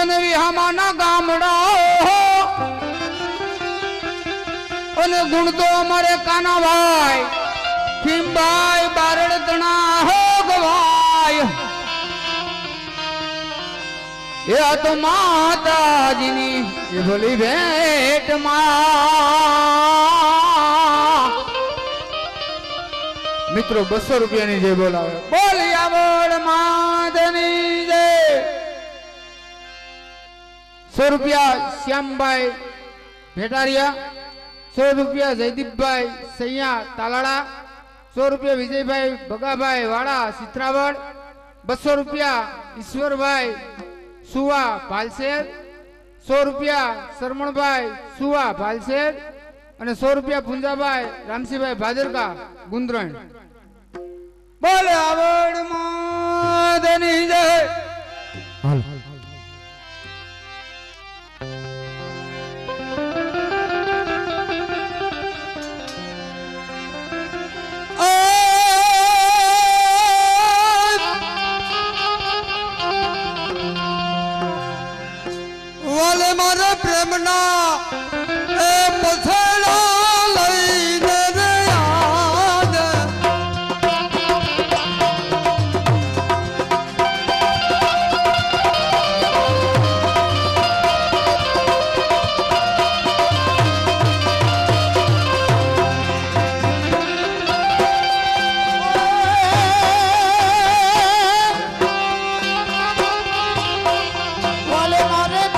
અને વિહામાના ગામડા અને ગુણ તો અમારે કાનાભાઈ ભીમભાઈ બારડતણા હો ગવાય એ આ તો માતાજીની એ ભલી ભેટ માં મિત્રો 200 રૂપિયાની જય બોલાવે બોલી આવડ માધની જય 100 રૂપિયા શ્યામભાઈ ભેટારિયા 100 રૂપિયા જયદીપભાઈ સૈયા તાલાડા 100 રૂપિયા વિજયભાઈ ભગાભાઈ વાડા સિત્રાવડ 200 રૂપિયા ઈશ્વરભાઈ સુવા ભાલસેર 100 રૂપિયા શરમણભાઈ સુવા ભાલસેર અને 100 રૂપિયા પુંજાભાઈ રામસિંહભાઈ ભાદરકા ગુંદરણ બોલે આવડ માધની જય હાલ વાલે મારા પ્રેમના એ પથેડા લઈને રે યાદ વાલે મારે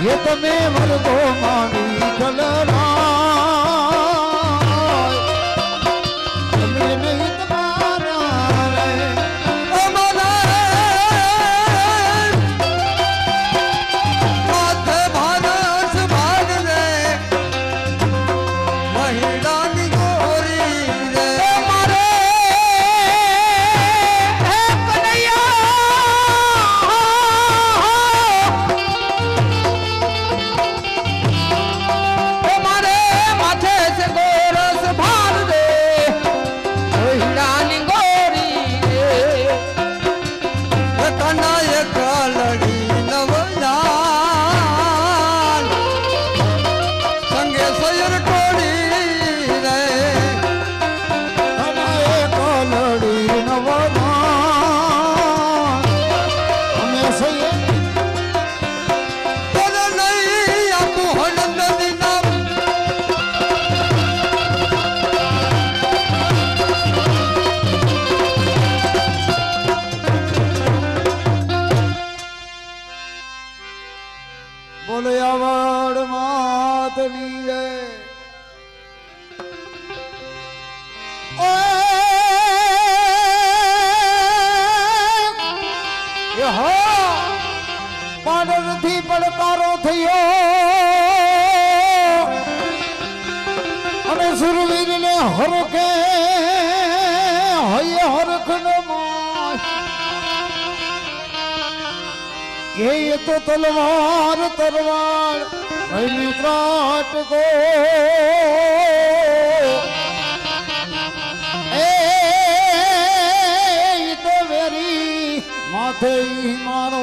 ये તમે વર્ગો મારી કલરા તમે નહીં તમારા રે માથે ભારસ ભાર રે મહિલાની ગોરી રે મારે હે કનૈયા મારે માથે છે ગોરસ ભાર રે ઓહિડાની ગોરી રે કનાય કાલડી નવલાલ સંગે સયર ટોળી રે અને કોલડી નવના અમે સઈએ તને નહીં આપું હનન દીના બોલે આવડ માતની રે પાડરથી પડકારો થયો અને સુરવીરને હરખે હૈયે હરખનો માય ये तो तलवार तरवार त्राट को ये तो वेरी माथे ही मारो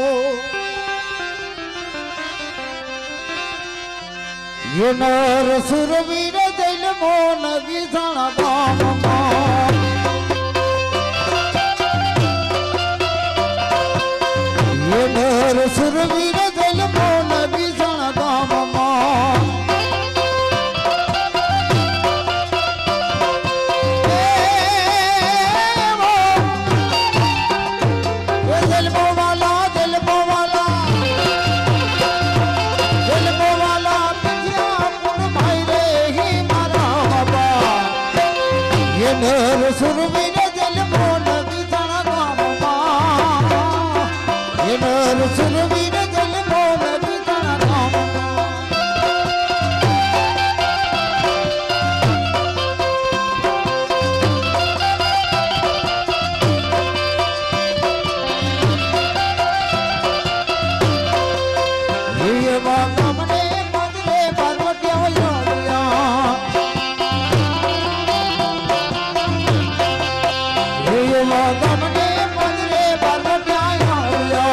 ये नर सुरवीर दिल मोन विषण दाम ये नर सुरवीर दिल मोन विषण दाम सुरवीर दिल मोन विषण दाम ये नर सुरवीर दिल मोन विषण दाम ये बात हमने बदले पर्वत्या योगिया ये बात हमने बदले पर्वत्या योगिया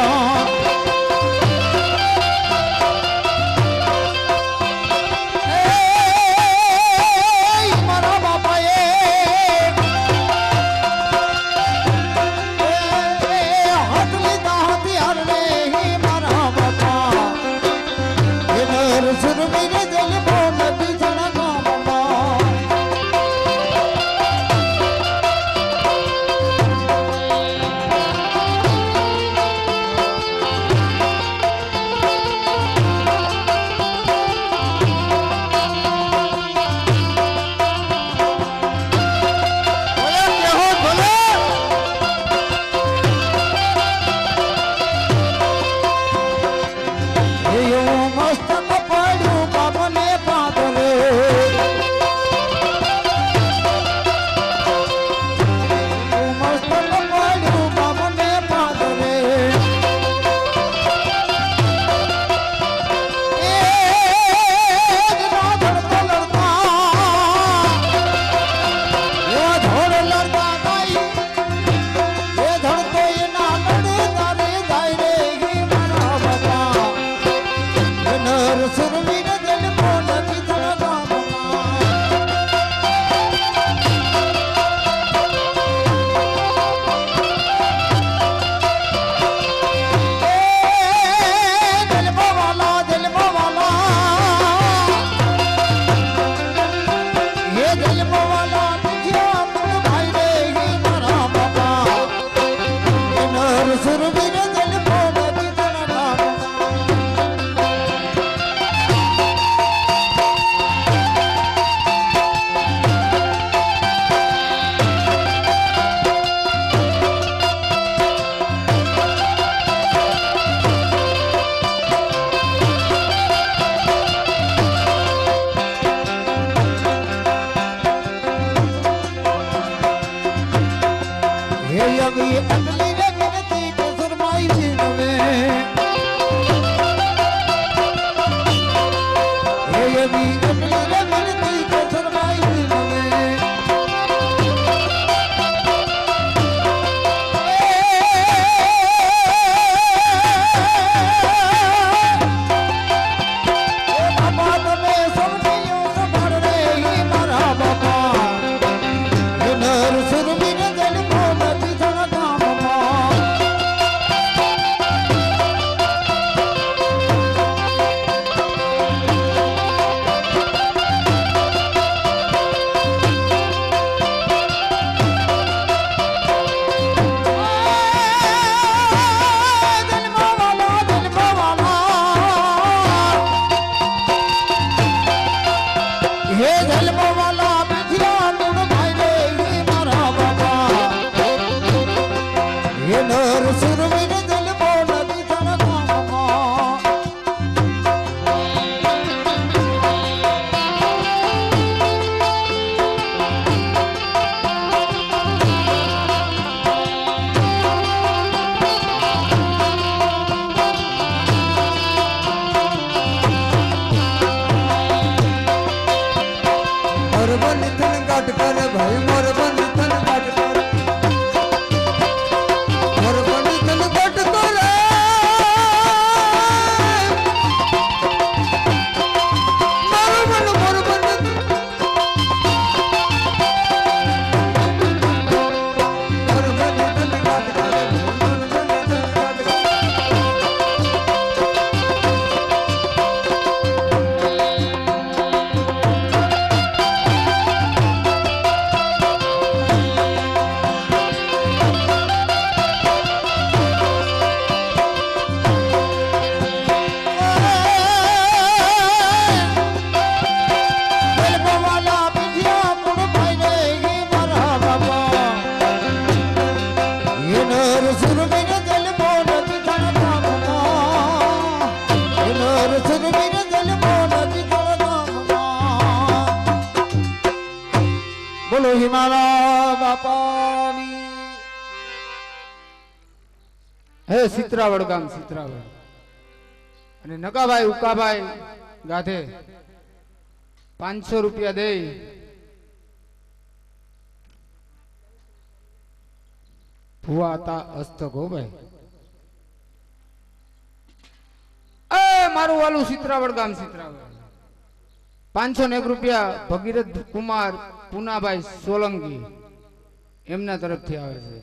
मारा बापा ये हटली दाहती हर रे ही मारा बापा ये नर सुरवीर दिल मोन विषण दाम મસ્તક પડ્યું બાપને પાદરે મસ્તક પડ્યું બાપને પાદરે એ ધડતો લડતા એવા ધોળ લડતા નહીં એ ધડતો એના લડે તારે જાય રે મારા બાપા નર સુરવીર દિલ મોન વિષણ દામ દિલ બોવાલા ये दिल बोवाला दिखिया तुम भाई रे ही मारा बाबा ये नर सुरवीर दिल मोन विषण दाम હિમાલય બાપાની હે સિત્રાવડ ગામ સિત્રાવડ અને નગાભાઈ ઉકાભાઈ ગાધે 500 રૂપિયા દે ભુવા હતા હસ્તક હો ભાઈ. એ મારું વાલું સિત્રાવડ ગામ સિત્રાવડ 501 રૂપિયા ભગીરથ કુમાર પુનાભાઈ સોલંકી એમના તરફથી આવે છે.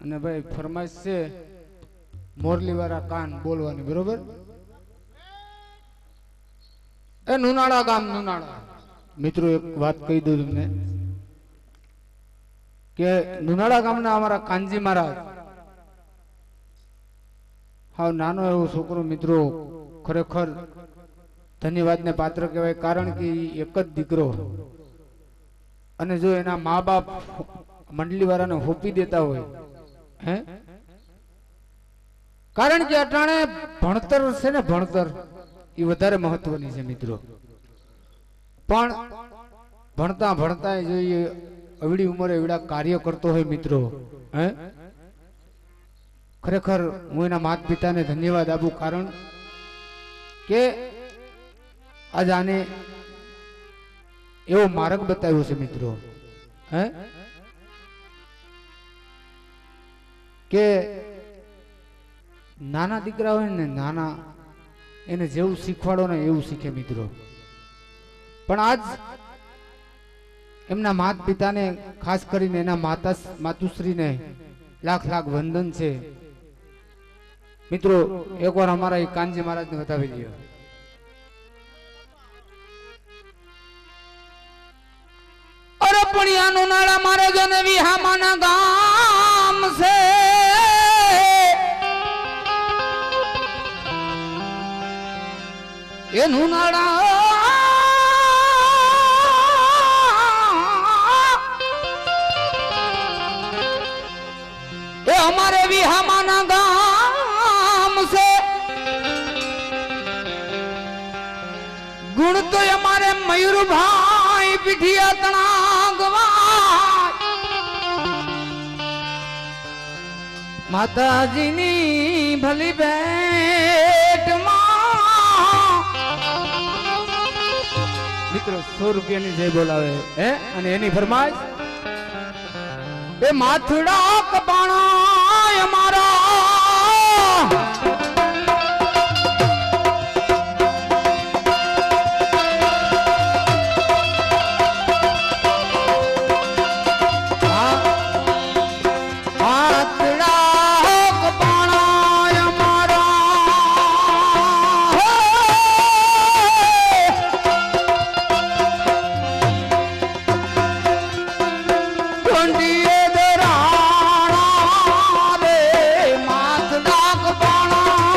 અને ભાઈ ફરમાઈશ છે મોરલી વાળા કાન બોલવાની બરોબર. એ નુનાળા ગામ નુનાળા મિત્રો એક વાત કહી દઉં તમને કે નુનાળા ગામના અમારા કાનજી મહારાજ હાવ નાનો એવો છોકરો મિત્રો ખરેખર ધન્યવાદને પાત્ર કહેવાય. કારણ કે એક જ દીકરો અને જો એના મા બાપ મંડળી વાળાને હોપી દેતા હોય હે કારણ કે અટાણે ભણતર છે ને ભણતર એ વધારે મહત્વની છે મિત્રો. પણ ભણતા ભણતા જોઈએ અવળી ઉંમરે એવડા કાર્ય કરતો હોય મિત્રો હે ખરેખર હું એના માતા પિતાને ધન્યવાદ આપું. કારણ કે આજ આને એવો માર્ગ બતાવ્યો છે મિત્રો હે કે નાના દીકરા હોય ને નાના એને જેવું શીખવાડો ને એવું શીખે મિત્રો. પણ આજ એમના માતા પિતાને ખાસ કરીને એના માતુશ્રીને લાખ લાખ વંદન છે મિત્રો. એકવાર અમારા એ કાનજી મહારાજને બતાવી દો. અરે પણિયાનું નાળા મારે જો ને વિહામાના ગામ છે એનું નાળા એ અમારે વિહામાના ગામ છે. ગુણ તો અમારે મયુરભાઈ પીઠિયા તણાગવા માતાજીની ભલી ભેટમાં મિત્રો 100 રૂપિયાની જય બોલાવે હે અને એની ફરમાઈશ એ માથડા કપાણા અમારા માથ ડાક પાણા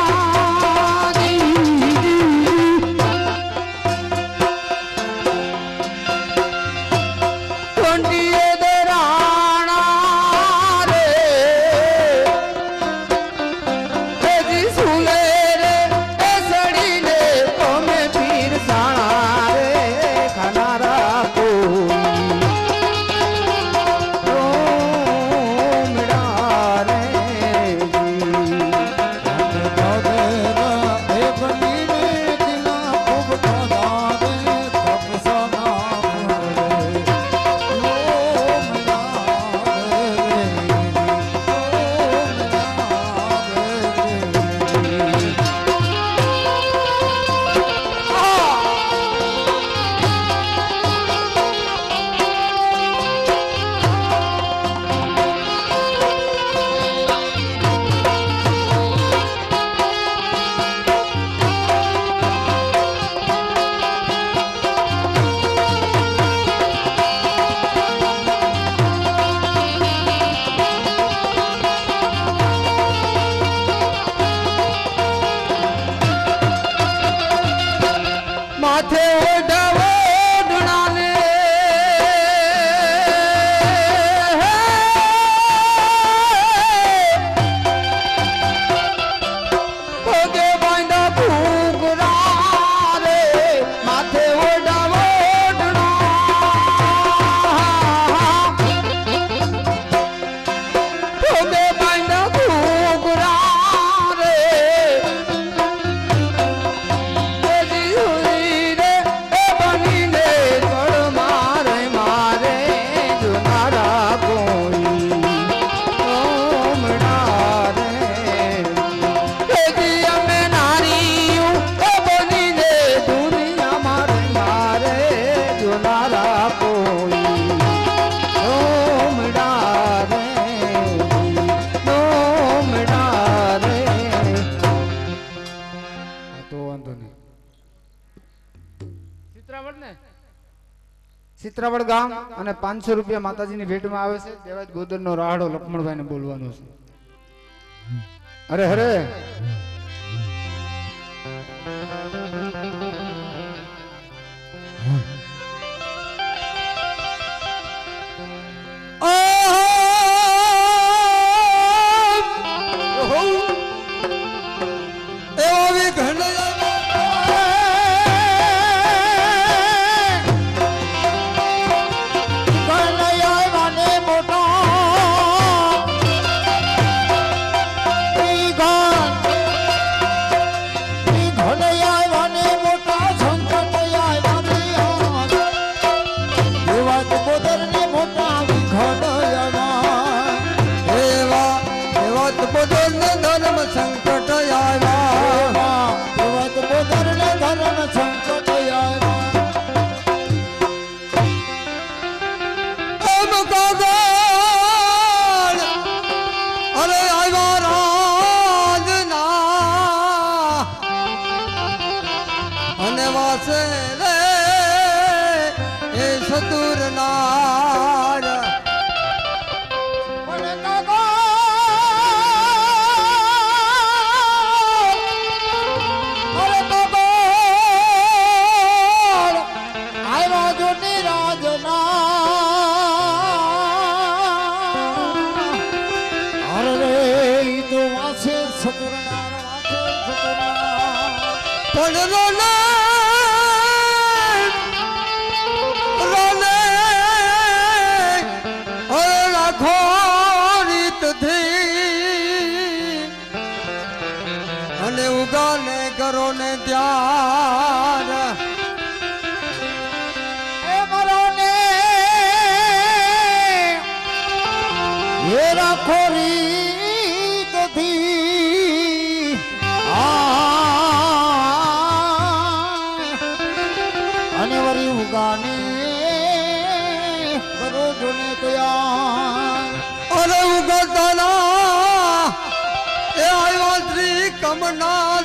ચિત્રાવડ ગામ અને 500 રૂપિયા માતાજીની ભેટમાં આવે છે. દેવાજ ગોદરનો રાહડો લક્ષ્મણભાઈને બોલવાનો છે. અરે હરે અને ઉગાને કરો ને ત્યાર એ મરોને એ રાખો રીતથી અને વરી ઉગાને કરો જોને તૈયાર અરે ઉગતાના એ આવ્યા શ્રી કમના